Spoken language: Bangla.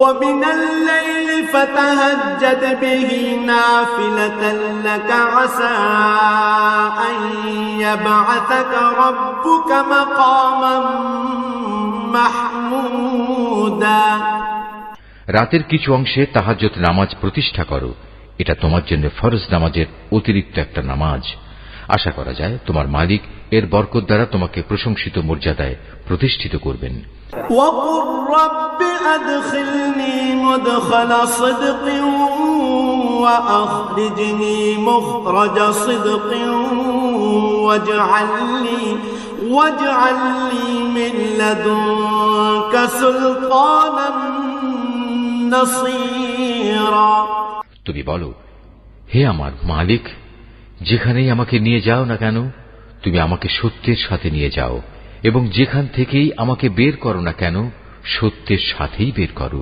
ومن الليل فتهجد به نافلة لك عسى أن يبعثك ربك مقاما محمودا। রাতের কিছু অংশে তাহাজ্জুদ নামাজ প্রতিষ্ঠা করো, এটা তোমার জন্য ফরজ নামাজের অতিরিক্ত একটা নামাজ। আশা করা যায় তোমার মালিক এর বরকত দ্বারা তোমাকে প্রশংসিত মর্যাদায় প্রতিষ্ঠিত করবেন। وقل رب أدخلني مدخل صدق وأخرجني مخرج صدق واجعل لي من لدنك سلطانا نصيرا। তুমি বলো, হে আমার মালিক, যেখানেই আমাকে নিয়ে যাও না কেন তুমি আমাকে সত্যের সাথে নিয়ে যাও, এবং যেখান থেকেই আমাকে বের করো না কেন সত্যের সাথেই বের করো।